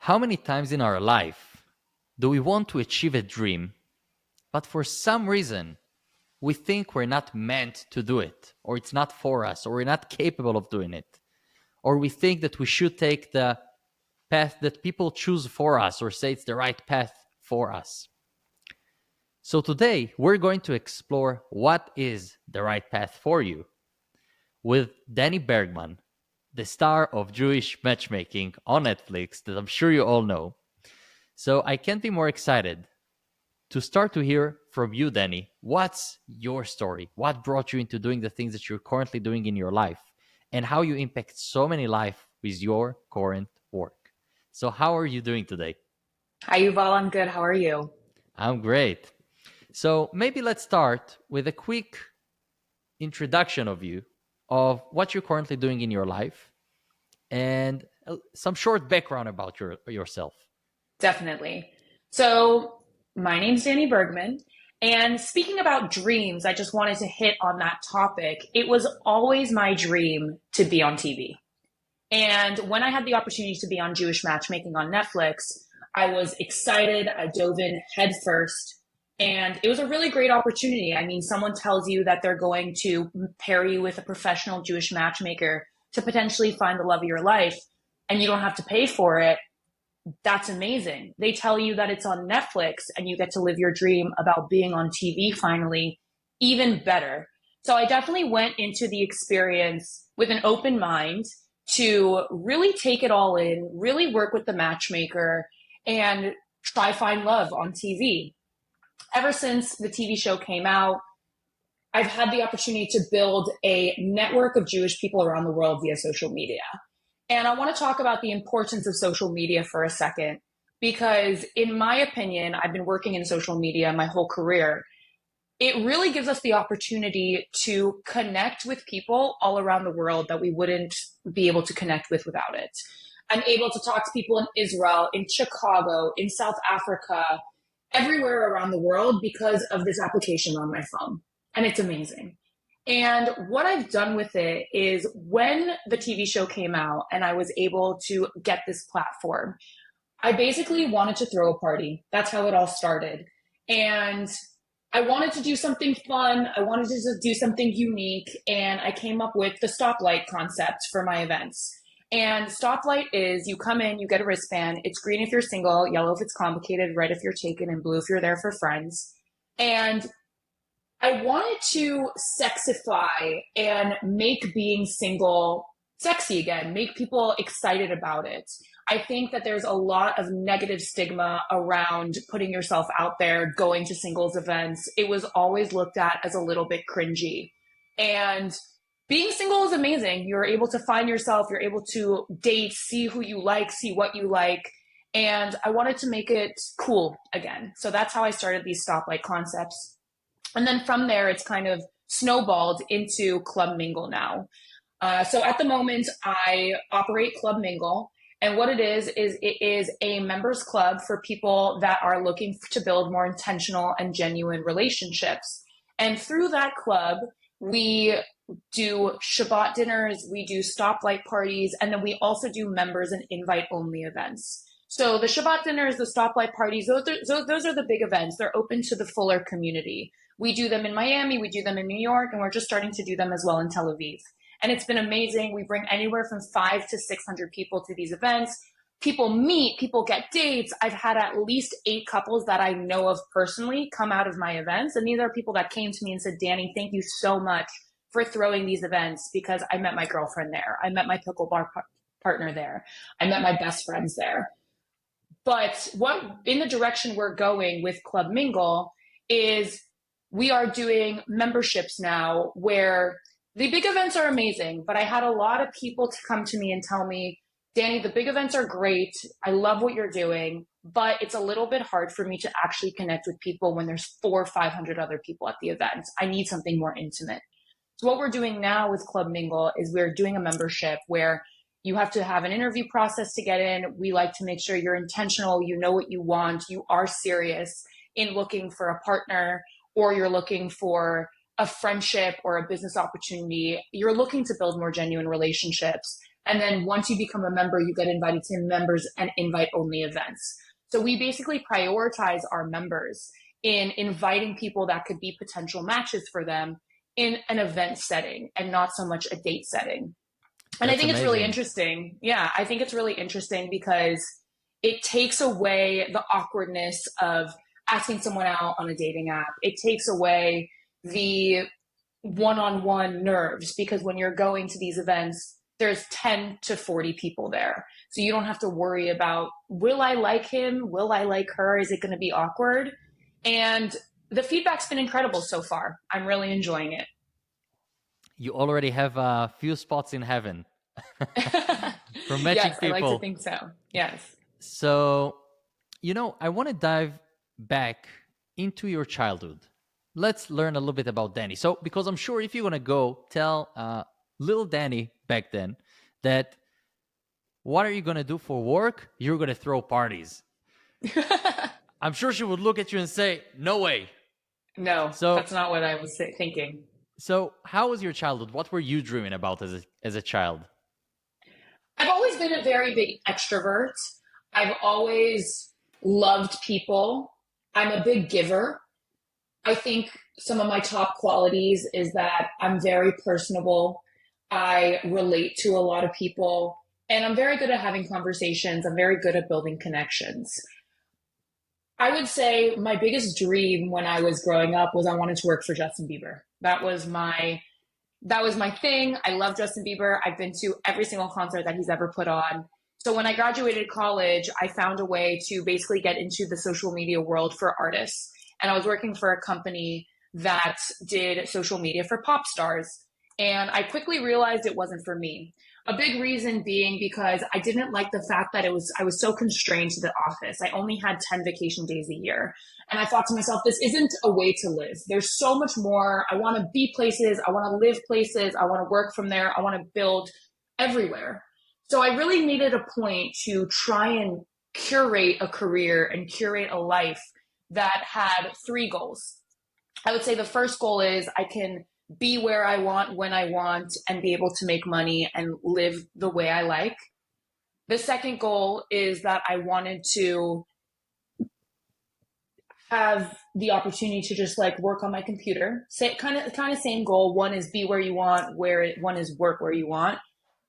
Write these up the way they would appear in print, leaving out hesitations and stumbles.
How many times in our life do we want to achieve a dream, but for some reason we think we're not meant to do it, or it's not for us, or we're not capable of doing it, or we think that we should take the path that people choose for us or say it's the right path for us? So today we're going to explore what is the right path for you with Dani Bergman, the star of Jewish matchmaking on Netflix that I'm sure you all know. So I can't be more excited to start to hear from you, Dani. What's your story? What brought you into doing the things that you're currently doing in your life, and how you impact so many lives with your current work? So how are you doing today? Hi, Yuval. I'm good. How are you? I'm great. So maybe let's start with a quick introduction of you, of what you're currently doing in your life, and some short background about yourself. Definitely. So, my name's Dani Bergman. And speaking about dreams, I just wanted to hit on that topic. It was always my dream to be on TV. And when I had the opportunity to be on Jewish matchmaking on Netflix, I was excited. I dove in head first. And it was a really great opportunity. I mean, someone tells you that they're going to pair you with a professional Jewish matchmaker to potentially find the love of your life, and you don't have to pay for it. That's amazing. They tell you that it's on Netflix and you get to live your dream about being on TV finally, even better. So I definitely went into the experience with an open mind to really take it all in, really work with the matchmaker and try find love on TV. Ever since the TV show came out, I've had the opportunity to build a network of Jewish people around the world via social media. And I want to talk about the importance of social media for a second, because in my opinion, I've been working in social media my whole career. It really gives us the opportunity to connect with people all around the world that we wouldn't be able to connect with without it. I'm able to talk to people in Israel, in Chicago, in South Africa, everywhere around the world because of this application on my phone. And it's amazing. And what I've done with it is when the TV show came out and I was able to get this platform, I basically wanted to throw a party. That's how it all started. And I wanted to do something fun. I wanted to do something unique. And I came up with the stoplight concept for my events. And stoplight is you come in, you get a wristband. It's green if you're single, yellow if it's complicated, red if you're taken, and blue if you're there for friends. And I wanted to sexify and make being single sexy again, make people excited about it. I think that there's a lot of negative stigma around putting yourself out there, going to singles events. It was always looked at as a little bit cringy. And being single is amazing. You're able to find yourself, you're able to date, see who you like, see what you like. And I wanted to make it cool again. So that's how I started these stoplight concepts. And then from there, it's kind of snowballed into Club Mingle now. So at the moment, I operate Club Mingle. And what it is it is a members club for people that are looking to build more intentional and genuine relationships. And through that club, we do Shabbat dinners, we do stoplight parties, and then we also do members and invite-only events. So the Shabbat dinners, the stoplight parties, those are the big events. They're open to the fuller community. We do them in Miami, we do them in New York, and we're just starting to do them as well in Tel Aviv. And it's been amazing. We bring anywhere from 500 to 600 people to these events. People meet, people get dates. I've had at least 8 couples that I know of personally come out of my events. And these are people that came to me and said, Dani, thank you so much for throwing these events because I met my girlfriend there. I met my pickleball partner there. I met my best friends there. But what in the direction we're going with Club Mingle is we are doing memberships now where the big events are amazing, but I had a lot of people to come to me and tell me, Dani, the big events are great. I love what you're doing, but it's a little bit hard for me to actually connect with people when there's 400 or 500 other people at the event. I need something more intimate. So what we're doing now with Club Mingle is we're doing a membership where you have to have an interview process to get in. We like to make sure you're intentional, you know what you want, you are serious in looking for a partner, or you're looking for a friendship or a business opportunity. You're looking to build more genuine relationships. And then once you become a member, you get invited to members and invite only events. So we basically prioritize our members in inviting people that could be potential matches for them in an event setting and not so much a date setting. And I That's think it's really amazing. interesting. Yeah, I think it's really interesting because it takes away the awkwardness of asking someone out on a dating app. It takes away the one on one nerves because when you're going to these events, there's 10 to 40 people there. So you don't have to worry about, will I like him? Will I like her? Is it going to be awkward? And the feedback's been incredible so far. I'm really enjoying it. You already have a few spots in heaven for matching Yes, I like to people. think so. Yes. So, I want to dive back into your childhood. Let's learn a little bit about Danny. So, because I'm sure if you're going to go tell little Danny back then that what are you going to do for work? You're going to throw parties. I'm sure she would look at you and say, no way. No, So, that's not what I was thinking. so how was your childhood? What were you dreaming about as a child? I've always been a very big extrovert. I've always loved people. I'm a big giver. I think some of my top qualities is that I'm very personable. I relate to a lot of people, and I'm very good at having conversations. I'm very good at building connections. I would say my biggest dream when I was growing up was I wanted to work for Justin Bieber. That was my thing. I love Justin Bieber. I've been to every single concert that he's ever put on. So when I graduated college, I found a way to basically get into the social media world for artists. And I was working for a company that did social media for pop stars. And I quickly realized it wasn't for me. A big reason being because I didn't like the fact that I was so constrained to the office. I only had 10 vacation days a year. And I thought to myself, this isn't a way to live. There's so much more. I want to be places. I want to live places. I want to work from there. I want to build everywhere. So I really needed a point to try and curate a career and curate a life that had three goals. I would say the first goal is I can be where I want, when I want, and be able to make money and live the way I like. The second goal is that I wanted to have the opportunity to just like work on my computer. Say kind of same goal. One is be where you want, one is work where you want.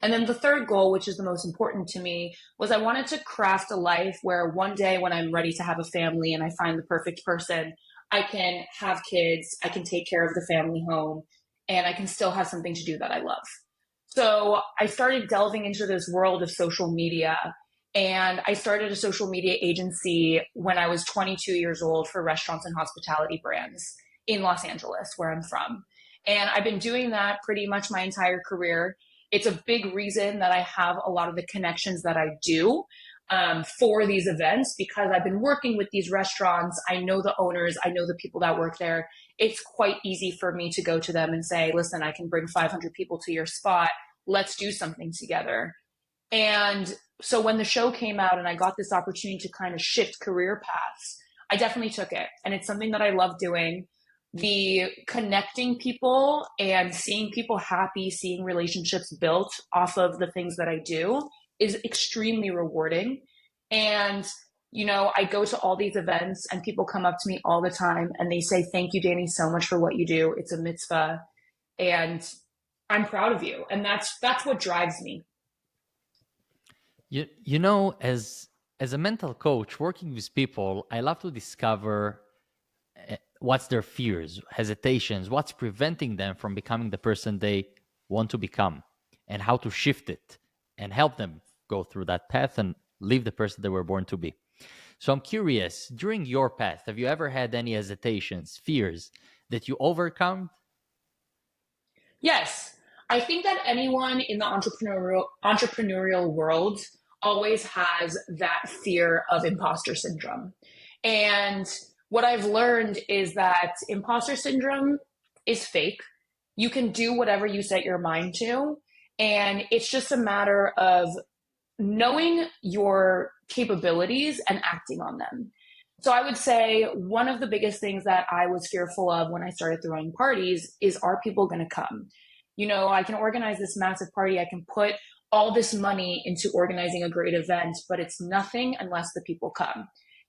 And then the third goal, which is the most important to me, was I wanted to craft a life where one day when I'm ready to have a family and I find the perfect person, I can have kids, I can take care of the family home, and I can still have something to do that I love. So I started delving into this world of social media, and I started a social media agency when I was 22 years old for restaurants and hospitality brands in Los Angeles, where I'm from. And I've been doing that pretty much my entire career. It's a big reason that I have a lot of the connections that I do for these events because I've been working with these restaurants. I know the owners, I know the people that work there. It's quite easy for me to go to them and say, listen, I can bring 500 people to your spot. Let's do something together. And so when the show came out and I got this opportunity to kind of shift career paths, I definitely took it. And it's something that I love doing. The connecting people and seeing people happy, seeing relationships built off of the things that I do is extremely rewarding. And, I go to all these events and people come up to me all the time and they say, thank you, Dani, so much for what you do. It's a mitzvah. And I'm proud of you. And that's what drives me. As a mental coach working with people, I love to discover what's their fears, hesitations, what's preventing them from becoming the person they want to become, and how to shift it and help them go through that path and live the person they were born to be. So I'm curious, during your path, have you ever had any hesitations, fears that you overcome? Yes. I think that anyone in the entrepreneurial world always has that fear of imposter syndrome. And what I've learned is that imposter syndrome is fake. You can do whatever you set your mind to. And it's just a matter of knowing your capabilities and acting on them. So I would say one of the biggest things that I was fearful of when I started throwing parties is, are people going to come? I can organize this massive party. I can put all this money into organizing a great event, but it's nothing unless the people come.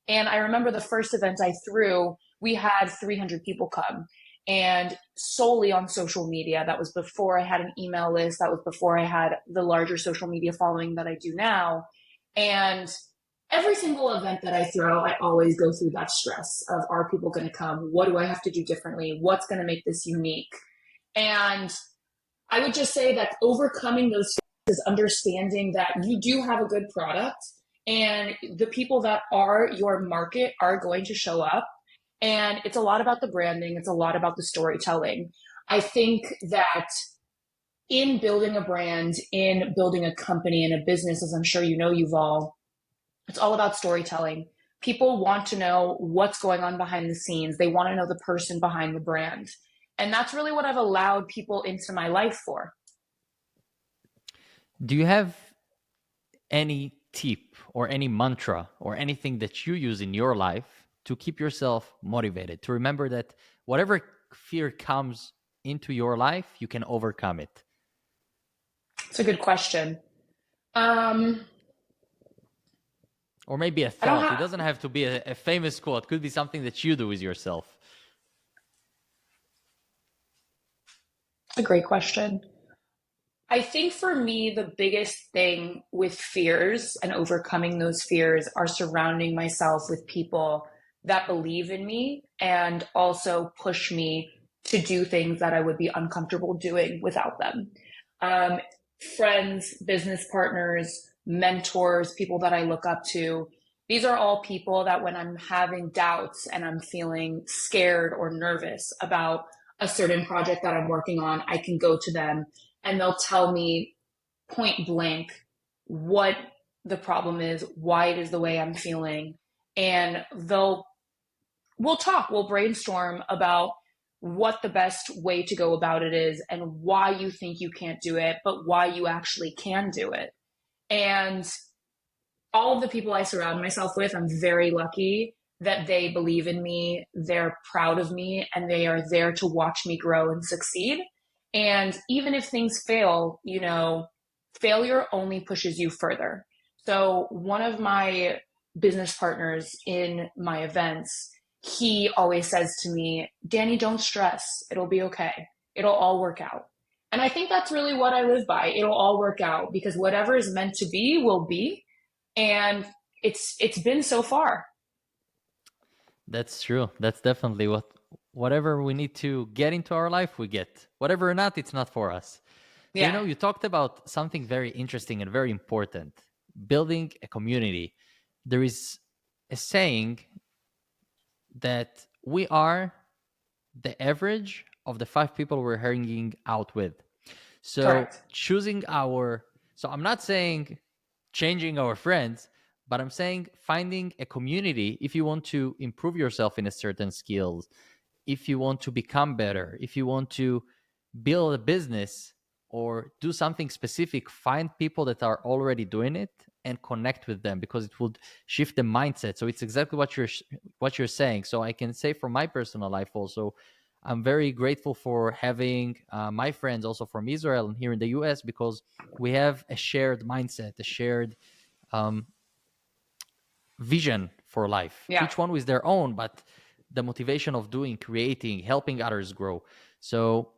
And I remember the first event I threw, we had 300 people come, and solely on social media. That was before I had an email list. That was before I had the larger social media following that I do now. And every single event that I throw, I always go through that stress of, are people going to come? What do I have to do differently? What's going to make this unique? And I would just say that overcoming those is understanding that you do have a good product and the people that are your market are going to show up. And it's a lot about the branding. It's a lot about the storytelling. I think that in building a brand, in building a company and a business, as I'm sure you know, Yuval, it's all about storytelling. People want to know what's going on behind the scenes. They want to know the person behind the brand. And that's really what I've allowed people into my life for. Do you have any tip or any mantra or anything that you use in your life to keep yourself motivated, to remember that whatever fear comes into your life, you can overcome it? It's a good question. Or maybe a I don't thought. It have doesn't have to be a famous quote. It could be something that you do with yourself. a great question. I think for me, the biggest thing with fears and overcoming those fears are surrounding myself with people that believe in me and also push me to do things that I would be uncomfortable doing without them. Um, Friends, business partners, mentors, people that I look up to. These are all people that when I'm having doubts and I'm feeling scared or nervous about a certain project that I'm working on, I can go to them and they'll tell me point blank what the problem is, why it is the way I'm feeling, and we'll talk, we'll brainstorm about what the best way to go about it is and why you think you can't do it, but why you actually can do it. And all of the people I surround myself with, I'm very lucky that they believe in me, they're proud of me, and they are there to watch me grow and succeed. And even if things fail, failure only pushes you further. So one of my business partners in my events, he always says to me, Dani, don't stress. It'll be okay. It'll all work out. And I think that's really what I live by. It'll all work out because whatever is meant to be will be. And it's been so far. That's true. That's definitely whatever we need to get into our life, we get. Whatever or not, it's not for us. So, Yeah, you talked about something very interesting and very important, building a community. There is a saying that we are the average of the 5 people we're hanging out with. So correct. so I'm not saying changing our friends, but I'm saying finding a community if you want to improve yourself in a certain skills, if you want to become better, if you want to build a business or do something specific, find people that are already doing it and connect with them because it would shift the mindset. So it's exactly what you're saying. So I can say from my personal life also, I'm very grateful for having my friends also from Israel and here in the US because we have a shared mindset, a shared um, vision for life. Yeah. Each one with their own, but the motivation of doing, creating, helping others grow. So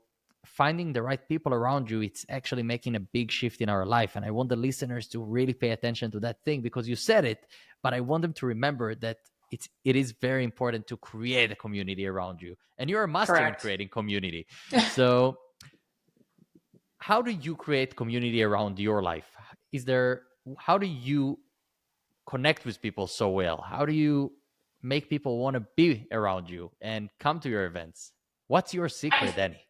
finding the right people around you, it's actually making a big shift in our life. And I want the listeners to really pay attention to that thing because you said it, but I want them to remember that it is very important to create a community around you. And you're a master in Correct. creating community. So how do you create community around your life? How do you connect with people so well? How do you make people want to be around you and come to your events? What's your secret, I Danny?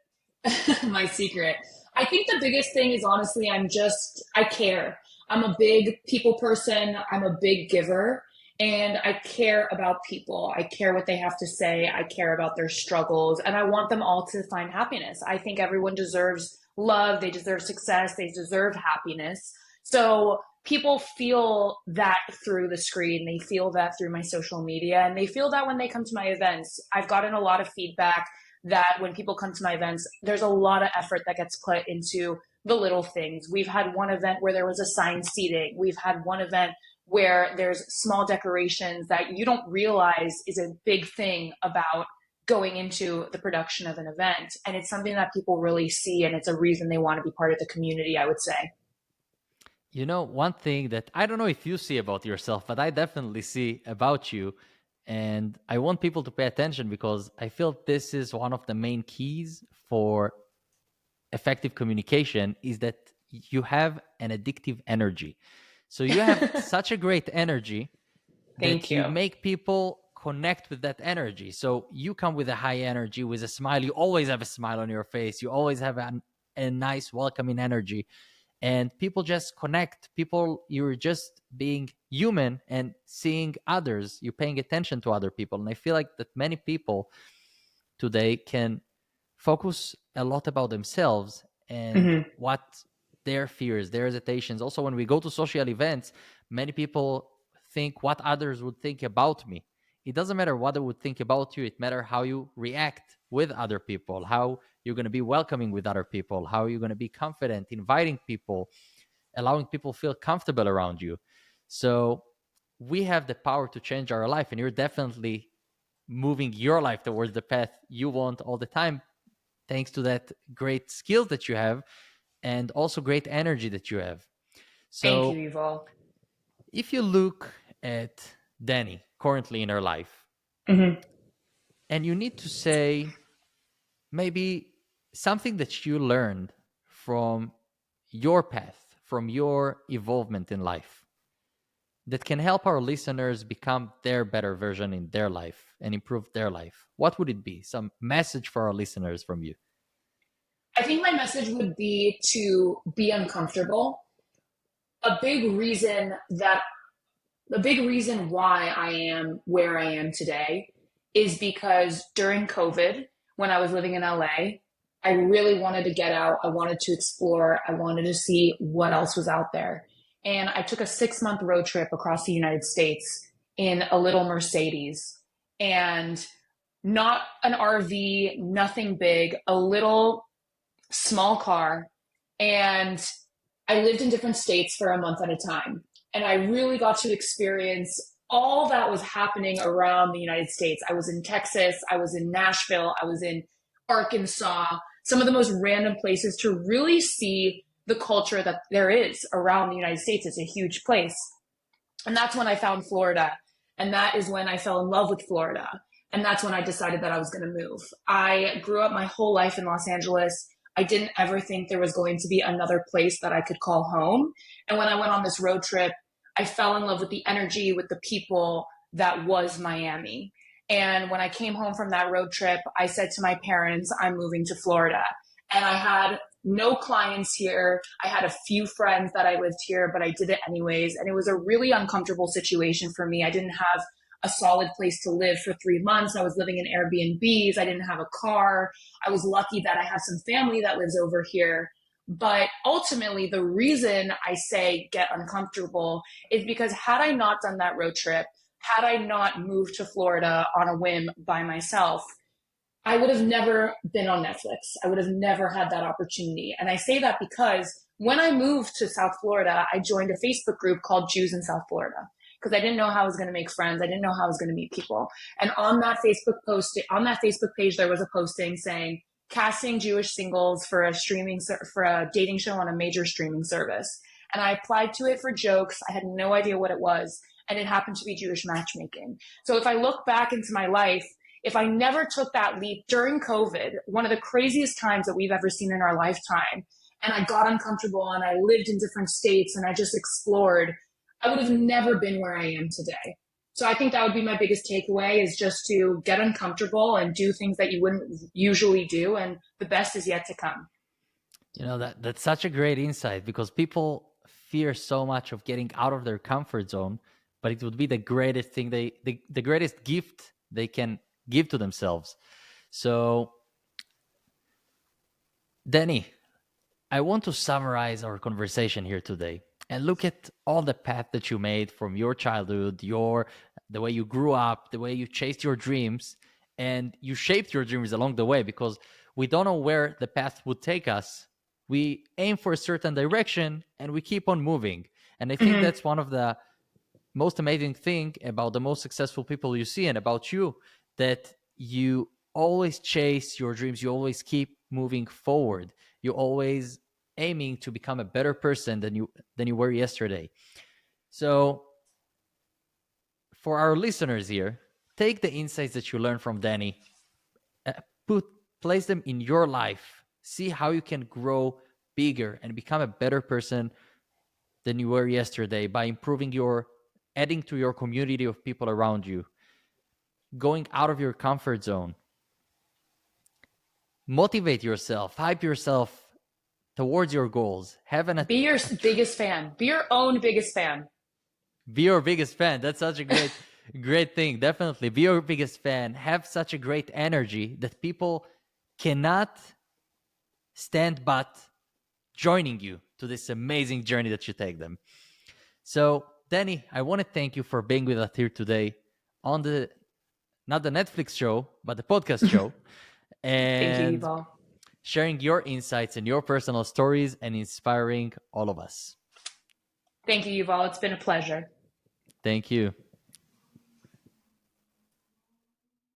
my secret. I think the biggest thing is honestly, I care. I'm a big people person. I'm a big giver and I care about people. I care what they have to say. I care about their struggles and I want them all to find happiness. I think everyone deserves love. They deserve success. They deserve happiness. So people feel that through the screen. They feel that through my social media and they feel that when they come to my events. I've gotten a lot of feedback that when people come to my events, there's a lot of effort that gets put into the little things. We've had one event where there was assigned seating. We've had one event where there's small decorations that you don't realize is a big thing about going into the production of an event. And it's something that people really see, and it's a reason they want to be part of the community, I would say. You know, one thing that I don't know if you see about yourself, but I definitely see about you, and I want people to pay attention because I feel this is one of the main keys for effective communication is that you have an addictive energy. So you have such a great energy Thank that you you. make people connect with that energy. So you come with a high energy, with a smile. You always have a smile on your face. You always have a nice, welcoming energy. And people just connect. People, you're just being human and seeing others. You're paying attention to other people. And I feel like that many people today can focus a lot about themselves and Mm-hmm. what their fears, their hesitations. Also, when we go to social events, many people think what others would think about me. It doesn't matter what they would think about you. It matters how you react with other people, how you're going to be welcoming with other people, how you're going to be confident, inviting people, allowing people feel comfortable around you. So we have the power to change our life, and you're definitely moving your life towards the path you want all the time, thanks to that great skills that you have and also great energy that you have. Thank you, So Yuval. if you look at Dani currently in her life, Mm-hmm. and you need to say maybe something that you learned from your path, from your evolvement in life, that can help our listeners become their better version in their life and improve their life, what would it be? Some message for our listeners from you. I think my message would be to be uncomfortable. A big reason that the big reason why I am where I am today is because during COVID, when I was living in LA, I really wanted to get out. I wanted to explore. I wanted to see what else was out there. And I took a 6 month road trip across the United States in a little Mercedes, and not an RV, nothing big, a little small car. And I lived in different states for a month at a time. And I really got to experience all that was happening around the United States. I was in Texas, I was in Nashville, I was in Arkansas, some of the most random places to really see the culture that there is around the United States. It's a huge place. And that's when I found Florida. And that is when I fell in love with Florida. And that's when I decided that I was going to move. I grew up my whole life in Los Angeles. I didn't ever think there was going to be another place that I could call home. And when I went on this road trip, I fell in love with the energy, with the people that was Miami. And when I came home from that road trip, I said to my parents, I'm moving to Florida. And I had no clients here. I had a few friends that I lived here, but I did it anyways. And it was a really uncomfortable situation for me. I didn't have a solid place to live for 3 months. I was living in Airbnbs. I didn't have a car. I was lucky that I have some family that lives over here. But ultimately, the reason I say get uncomfortable is because had I not done that road trip, had I not moved to Florida on a whim by myself, I would have never been on Netflix. I would have never had that opportunity. And I say that because when I moved to South Florida, I joined a Facebook group called Jews in South Florida because I didn't know how I was going to make friends. I didn't know how I was going to meet people. And on that on that Facebook page, there was a posting saying casting Jewish singles for for a dating show on a major streaming service. And I applied to it for jokes. I had no idea what it was. And it happened to be Jewish matchmaking. So if I look back into my life, if I never took that leap during COVID, one of the craziest times that we've ever seen in our lifetime, and I got uncomfortable and I lived in different states and I just explored, I would have never been where I am today. So I think that would be my biggest takeaway is just to get uncomfortable and do things that you wouldn't usually do. And the best is yet to come. You know, that's such a great insight because people fear so much of getting out of their comfort zone, but it would be the greatest thing the greatest gift they can give to themselves. So, Danny, I want to summarize our conversation here today and look at all the path that you made from your childhood, the way you grew up, the way you chased your dreams, and you shaped your dreams along the way because we don't know where the path would take us, We aim for a certain direction and we keep on moving. And I think Hmm. that's one of the most amazing thing about the most successful people you see and about you, that you always chase your dreams, you always keep moving forward, you always aiming to become a better person than you were yesterday. So for our listeners here, take the insights that you learned from Dani, uh, put place them in your life, see how you can grow bigger and become a better person than you were yesterday by improving your adding to your community of people around you, going out of your comfort zone. Motivate yourself, hype yourself towards your goals. Be your biggest fan. Be your own biggest fan. Be your biggest fan. That's such a great thing. Definitely be your biggest fan. Have such a great energy that people cannot stand but joining you to this amazing journey that you take them. So, Danny, I want to thank you for being with us here today on the not the Netflix show, but the podcast show, Thank you, and Yuval. sharing your insights and your personal stories and inspiring all of us. Thank you, Yuval. It's been a pleasure. Thank you.